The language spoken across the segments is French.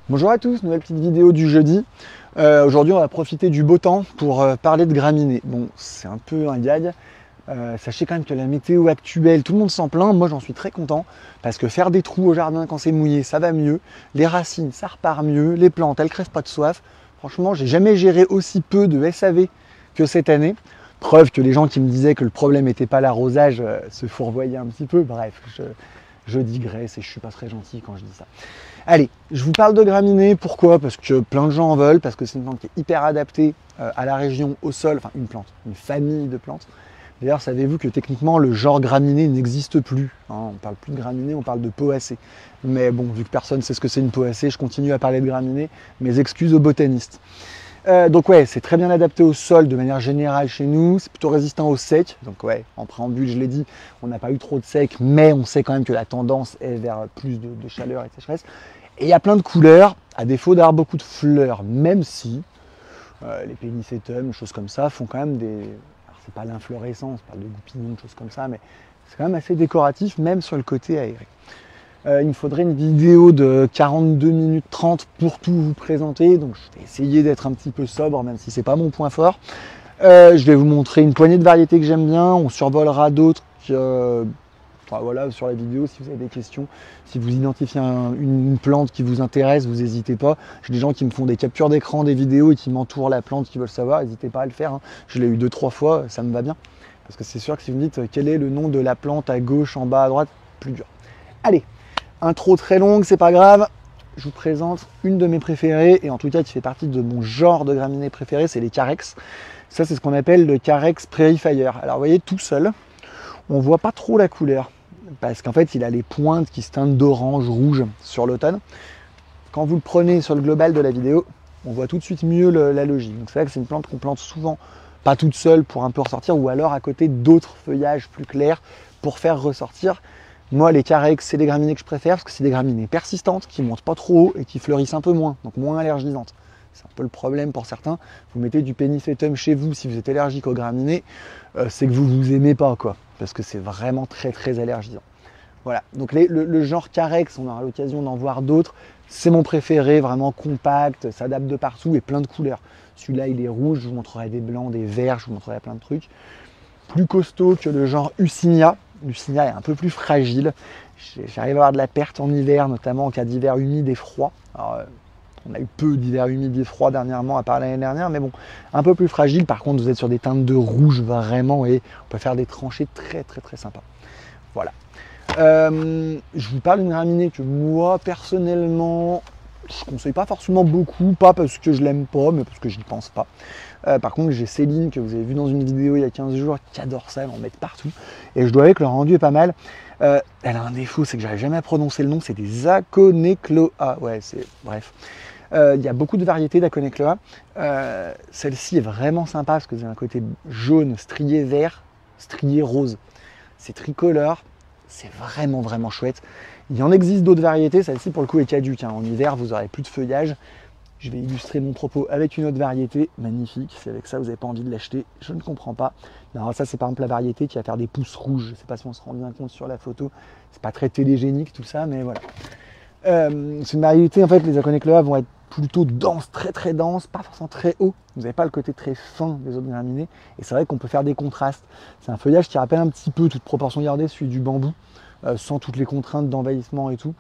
Bonjour à tous, nouvelle petite vidéo du jeudi. Aujourd'hui on va profiter du beau temps pour parler de graminées. Bon, c'est un peu un gag. Sachez quand même que la météo actuelle, tout le monde s'en plaint, moi j'en suis très content, parce que faire des trous au jardin quand c'est mouillé, ça va mieux, les racines, ça repart mieux, les plantes, elles crèvent pas de soif. Franchement, j'ai jamais géré aussi peu de SAV que cette année. Preuve que les gens qui me disaient que le problème n'était pas l'arrosage se fourvoyaient un petit peu. Bref, je digresse et je suis pas très gentil quand je dis ça. Allez, je vous parle de graminées, pourquoi? Parce que plein de gens en veulent, parce que c'est une plante qui est hyper adaptée à la région, au sol, enfin une plante, une famille de plantes. D'ailleurs, savez-vous que techniquement le genre graminées n'existe plus, hein, on ne parle plus de graminées, on parle de poacées. Mais bon, vu que personne ne sait ce que c'est une poacée, je continue à parler de graminées, mes excuses aux botanistes. Donc ouais, c'est très bien adapté au sol de manière générale chez nous, c'est plutôt résistant au sec, donc ouais, en préambule je l'ai dit, on n'a pas eu trop de sec, mais on sait quand même que la tendance est vers plus de chaleur et de sécheresse. Et il y a plein de couleurs, à défaut d'avoir beaucoup de fleurs, même si les pénicétums, choses comme ça, font quand même des... Alors c'est pas l'inflorescence, pas de goupillons, choses comme ça, mais c'est quand même assez décoratif, même sur le côté aéré. Il me faudrait une vidéo de 42 minutes 30 pour tout vous présenter, donc je vais essayer d'être un petit peu sobre, même si c'est pas mon point fort. Je vais vous montrer une poignée de variétés que j'aime bien, on survolera d'autres enfin, voilà, sur la vidéo si vous avez des questions. Si vous identifiez une plante qui vous intéresse, vous n'hésitez pas. J'ai des gens qui me font des captures d'écran, des vidéos et qui m'entourent la plante, qui veulent savoir, n'hésitez pas à le faire. Hein. Je l'ai eu 2-3 fois, ça me va bien. Parce que c'est sûr que si vous me dites quel est le nom de la plante à gauche, en bas, à droite, plus dur. Allez, intro très longue, c'est pas grave. Je vous présente une de mes préférées, et en tout cas qui fait partie de mon genre de graminées préféré, c'est les Carex. Ça, c'est ce qu'on appelle le Carex Prairie Fire. Alors, vous voyez, tout seul, on voit pas trop la couleur, parce qu'en fait, il a les pointes qui se teintent d'orange, rouge sur l'automne. Quand vous le prenez sur le global de la vidéo, on voit tout de suite mieux la logique. Donc, c'est vrai que c'est une plante qu'on plante souvent, pas toute seule pour un peu ressortir, ou alors à côté d'autres feuillages plus clairs pour faire ressortir. Moi, les Carex, c'est des graminées que je préfère parce que c'est des graminées persistantes qui montent pas trop haut et qui fleurissent un peu moins, donc moins allergisantes. C'est un peu le problème pour certains. Vous mettez du pénicétum chez vous si vous êtes allergique aux graminées, c'est que vous vous aimez pas, quoi, parce que c'est vraiment très allergisant. Voilà, donc le genre Carex, on aura l'occasion d'en voir d'autres. C'est mon préféré, vraiment compact, s'adapte de partout et plein de couleurs. Celui-là, il est rouge, je vous montrerai des blancs, des verts, je vous montrerai plein de trucs. Plus costaud que le genre Ucinia. L'Ucinia est un peu plus fragile. J'arrive à avoir de la perte en hiver, notamment en cas d'hiver humide et froid. Alors, on a eu peu d'hiver humide et froid dernièrement, à part l'année dernière, mais bon, un peu plus fragile. Par contre, vous êtes sur des teintes de rouge vraiment, et on peut faire des tranchées très sympas. Voilà. Je vous parle d'une graminée que moi, personnellement, je ne conseille pas forcément beaucoup, pas parce que je l'aime pas, mais parce que je n'y pense pas. Par contre, j'ai Céline, que vous avez vu dans une vidéo il y a 15 jours, qui adore ça, elle en met partout. Et je dois avouer que le rendu est pas mal. Elle a un défaut, c'est que j'arrive jamais à prononcer le nom, c'est des Aconecloa. Ouais, c'est... Bref. Il y a beaucoup de variétés d'Aconecloa. Celle-ci est vraiment sympa parce que c'est un côté jaune, strié vert, strié rose. C'est tricolore, c'est vraiment chouette. Il en existe d'autres variétés, celle-ci pour le coup est caduque. Hein. En hiver, vous n'aurez plus de feuillage. Je vais illustrer mon propos avec une autre variété magnifique. Si avec ça vous n'avez pas envie de l'acheter, je ne comprends pas. Alors ça, c'est par exemple la variété qui va faire des pousses rouges. Je ne sais pas si on se rend bien compte sur la photo. C'est pas très télégénique tout ça, mais voilà. C'est une variété, en fait, les Aconecloa vont être plutôt denses, très denses, pas forcément très haut. Vous n'avez pas le côté très fin des autres graminées. Et c'est vrai qu'on peut faire des contrastes. C'est un feuillage qui rappelle un petit peu, toute proportion gardée, celui du bambou, sans toutes les contraintes d'envahissement et tout.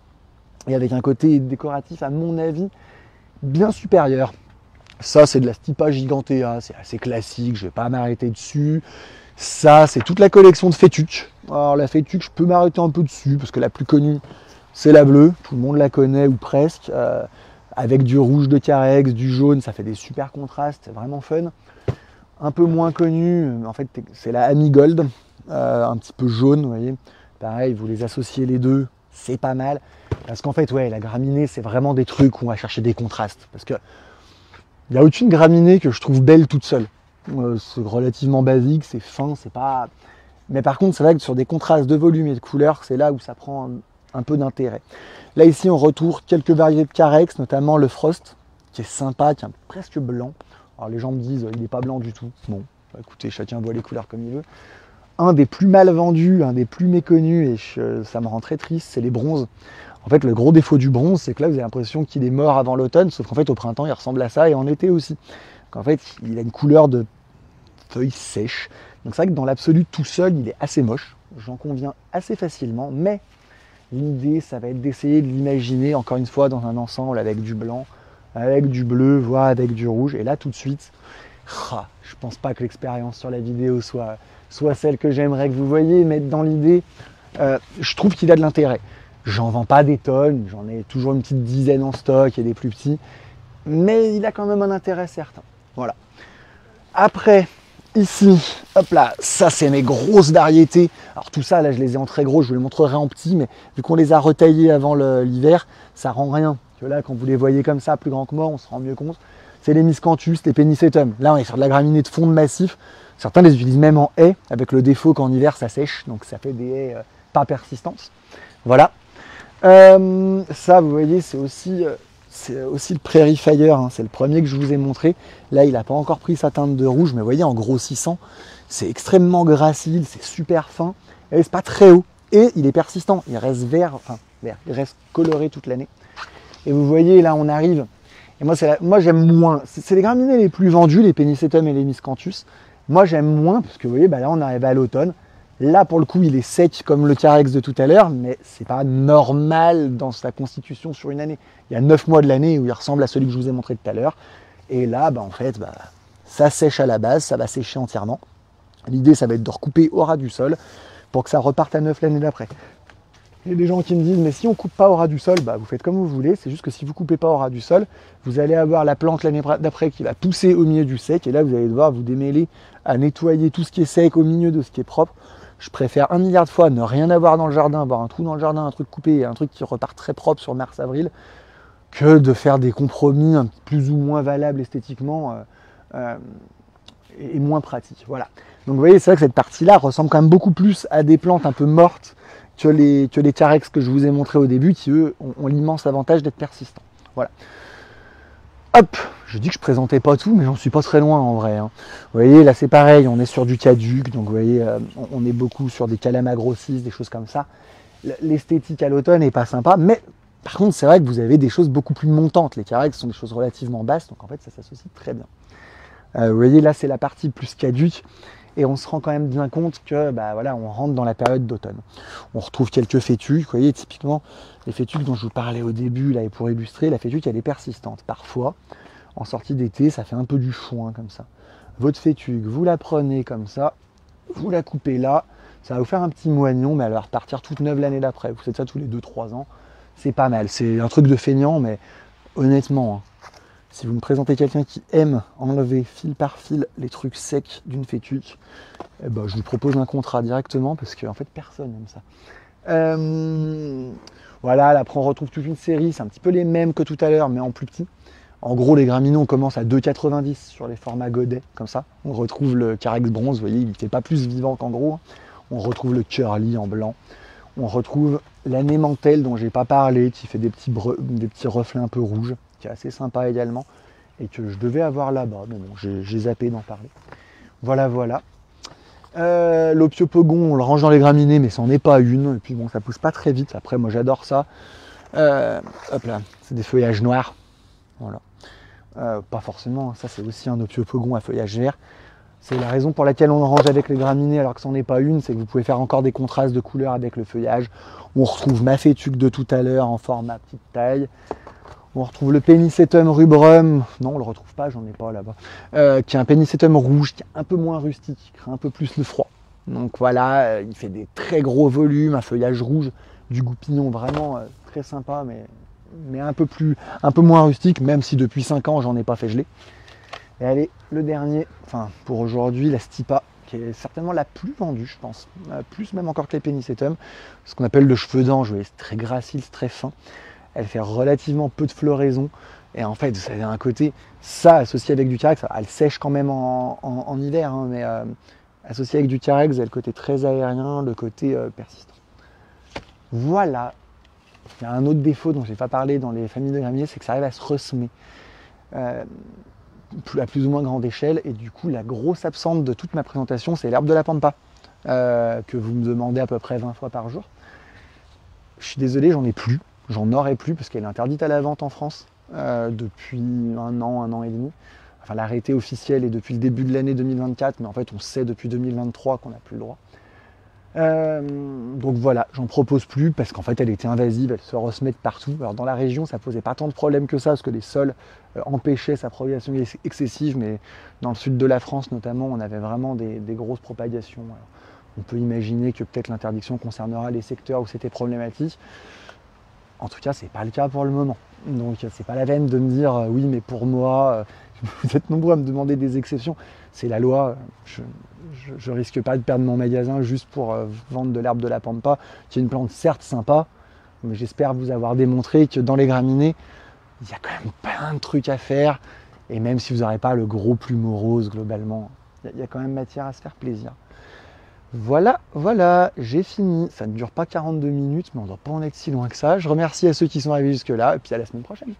Et avec un côté décoratif, à mon avis, bien supérieur. Ça, c'est de la Stipa gigantea, c'est assez classique, je ne vais pas m'arrêter dessus. Ça, c'est toute la collection de Fétuc. Alors la Fétuc, je peux m'arrêter un peu dessus, parce que la plus connue, c'est la bleue, tout le monde la connaît, ou presque. Avec du rouge de Carex, du jaune, ça fait des super contrastes, c'est vraiment fun. Un peu moins connue, en fait, c'est la Amigold, un petit peu jaune, vous voyez. Pareil, vous les associez les deux, c'est pas mal. Parce qu'en fait, ouais, la graminée, c'est vraiment des trucs où on va chercher des contrastes. Parce que il n'y a aucune graminée que je trouve belle toute seule. C'est relativement basique, c'est fin, c'est pas... Mais par contre, c'est vrai que sur des contrastes de volume et de couleur, c'est là où ça prend un peu d'intérêt. Là, ici, on retrouve quelques variétés de Carex, notamment le Frost, qui est sympa, qui est presque blanc. Alors les gens me disent, il n'est pas blanc du tout. Bon, bah, écoutez, chacun voit les couleurs comme il veut. Un des plus mal vendus, un des plus méconnus, et ça me rend très triste, c'est les bronzes. En fait, le gros défaut du bronze, c'est que là, vous avez l'impression qu'il est mort avant l'automne, sauf qu'en fait, au printemps, il ressemble à ça et en été aussi. Donc, en fait, il a une couleur de feuilles sèches. Donc, c'est vrai que dans l'absolu, tout seul, il est assez moche. J'en conviens assez facilement, mais l'idée, ça va être d'essayer de l'imaginer, encore une fois, dans un ensemble avec du blanc, avec du bleu, voire avec du rouge. Et là, tout de suite, je pense pas que l'expérience sur la vidéo soit celle que j'aimerais que vous voyez, mais dans l'idée, je trouve qu'il a de l'intérêt. J'en vends pas des tonnes, j'en ai toujours une petite dizaine en stock et des plus petits, mais il a quand même un intérêt certain. Voilà. Après, ici, hop là, ça c'est mes grosses variétés. Alors tout ça, là je les ai en très gros, je vous les montrerai en petit, mais vu qu'on les a retaillés avant l'hiver, ça rend rien. Que là, quand vous les voyez comme ça, plus grand que moi, on se rend mieux compte. C'est les miscanthus, les pennisetum. Là, on est sur de la graminée de fond de massif. Certains les utilisent même en haie, avec le défaut qu'en hiver ça sèche, donc ça fait des haies pas persistantes. Voilà. Ça, vous voyez, c'est aussi le Prairie Fire, hein. C'est le premier que je vous ai montré. Là, il n'a pas encore pris sa teinte de rouge, mais vous voyez, en grossissant, c'est extrêmement gracile, c'est super fin, et c'est pas très haut. Et il est persistant, il reste vert, il reste coloré toute l'année. Et vous voyez, là, on arrive. Et moi, j'aime moins. C'est les graminées les plus vendues, les pennisetum et les miscanthus. Moi, j'aime moins, parce que vous voyez, là, on arrive à l'automne. Là, pour le coup, il est sec comme le Carex de tout à l'heure, mais c'est pas normal dans sa constitution sur une année. Il y a 9 mois de l'année où il ressemble à celui que je vous ai montré tout à l'heure. Et là, en fait, ça sèche à la base, ça va sécher entièrement. L'idée, ça va être de recouper au ras du sol pour que ça reparte à neuf l'année d'après. Il y a des gens qui me disent, mais si on coupe pas au ras du sol, vous faites comme vous voulez. C'est juste que si vous coupez pas au ras du sol, vous allez avoir la plante l'année d'après qui va pousser au milieu du sec. Et là, vous allez devoir vous démêler à nettoyer tout ce qui est sec au milieu de ce qui est propre. Je préfère 1 milliard de fois ne rien avoir dans le jardin, avoir un trou dans le jardin, un truc coupé et un truc qui repart très propre sur mars-avril, que de faire des compromis plus ou moins valables esthétiquement et moins pratiques. Voilà. Donc vous voyez, c'est vrai que cette partie-là ressemble quand même beaucoup plus à des plantes un peu mortes que les Carex que je vous ai montré au début, qui eux ont l'immense avantage d'être persistants. Voilà. Hop, je dis que je présentais pas tout, mais j'en suis pas très loin en vrai. Hein. Vous voyez, là c'est pareil, on est sur du caduc, donc vous voyez, on est beaucoup sur des calamas grossis, des choses comme ça. L'esthétique à l'automne est pas sympa, mais par contre c'est vrai que vous avez des choses beaucoup plus montantes. Les Carex sont des choses relativement basses, donc en fait ça s'associe très bien. Vous voyez, là c'est la partie plus caduc, et on se rend quand même bien compte que voilà, on rentre dans la période d'automne. On retrouve quelques fétuques, vous voyez, typiquement les fétuques dont je vous parlais au début, là, et pour illustrer, la fétuque elle est persistante. Parfois, en sortie d'été, ça fait un peu du foin comme ça. Votre fétuque, vous la prenez comme ça, vous la coupez là, ça va vous faire un petit moignon, mais elle va repartir toute neuve l'année d'après. Vous faites ça tous les 2-3 ans, c'est pas mal. C'est un truc de feignant, mais honnêtement, si vous me présentez quelqu'un qui aime enlever fil par fil les trucs secs d'une fétuque, je lui propose un contrat directement parce qu'en fait personne n'aime ça. Voilà, là, après on retrouve toute une série, c'est un petit peu les mêmes que tout à l'heure mais en plus petit. En gros, les graminées, on commence à 2,90 sur les formats Godet, comme ça. On retrouve le Carex bronze, vous voyez, il n'était pas plus vivant qu'en gros. On retrouve le Curly en blanc. On retrouve l'anémantelle dont j'ai pas parlé, qui fait des petits reflets un peu rouges, qui est assez sympa également, et que je devais avoir là-bas, mais bon, j'ai zappé d'en parler. Voilà, voilà. L'opiopogon, on le range dans les graminées, mais c'en est pas une, et puis bon, ça pousse pas très vite. Après, moi j'adore ça. Hop là, c'est des feuillages noirs. Voilà. Pas forcément, ça c'est aussi un opiopogon à feuillage vert. C'est la raison pour laquelle on le range avec les graminées alors que c'en est pas une, c'est que vous pouvez faire encore des contrastes de couleurs avec le feuillage. On retrouve ma fétuque de tout à l'heure en format petite taille. On retrouve le Pennisetum rubrum, non on le retrouve pas, j'en ai pas là-bas, qui est un Pennisetum rouge, qui est un peu moins rustique, qui craint un peu plus le froid. Donc voilà, il fait des très gros volumes, un feuillage rouge, du goupillon vraiment très sympa, mais un peu moins rustique, même si depuis 5 ans j'en ai pas fait geler. Et allez, le dernier, pour aujourd'hui, la Stipa, qui est certainement la plus vendue, je pense, plus même encore que les Pennisetum, ce qu'on appelle le cheveu d'ange, vous voyez, c'est très gracile, c'est très fin. Elle fait relativement peu de floraison, et en fait, vous savez, un côté, ça associé avec du Carex, elle sèche quand même en hiver, hein, mais associé avec du Carex, vous avez le côté très aérien, le côté persistant. Voilà. Il y a un autre défaut dont je n'ai pas parlé dans les familles de graminées, c'est que ça arrive à se ressemer à plus ou moins grande échelle. Et du coup, la grosse absente de toute ma présentation, c'est l'herbe de la pampa, que vous me demandez à peu près 20 fois par jour. Je suis désolé, j'en ai plus. j'en aurai plus parce qu'elle est interdite à la vente en France depuis un an et demi. Enfin, l'arrêté officiel est depuis le début de l'année 2024, mais en fait, on sait depuis 2023 qu'on n'a plus le droit. Donc voilà, j'en propose plus parce qu'en fait elle était invasive, elle se ressemait de partout. Alors dans la région ça posait pas tant de problèmes que ça parce que les sols empêchaient sa propagation excessive, mais dans le sud de la France notamment on avait vraiment des grosses propagations. Alors, on peut imaginer que peut-être l'interdiction concernera les secteurs où c'était problématique. En tout cas c'est pas le cas pour le moment. Donc c'est pas la peine de me dire oui mais pour moi, vous êtes nombreux à me demander des exceptions. C'est la loi, je risque pas de perdre mon magasin juste pour vendre de l'herbe de la pampa, qui est une plante certes sympa, mais j'espère vous avoir démontré que dans les graminées, il y a quand même plein de trucs à faire, et même si vous n'aurez pas le gros plus morose globalement, il y a quand même matière à se faire plaisir. Voilà, j'ai fini. Ça ne dure pas 42 minutes, mais on ne doit pas en être si loin que ça. Je remercie à ceux qui sont arrivés jusque-là, et puis à la semaine prochaine.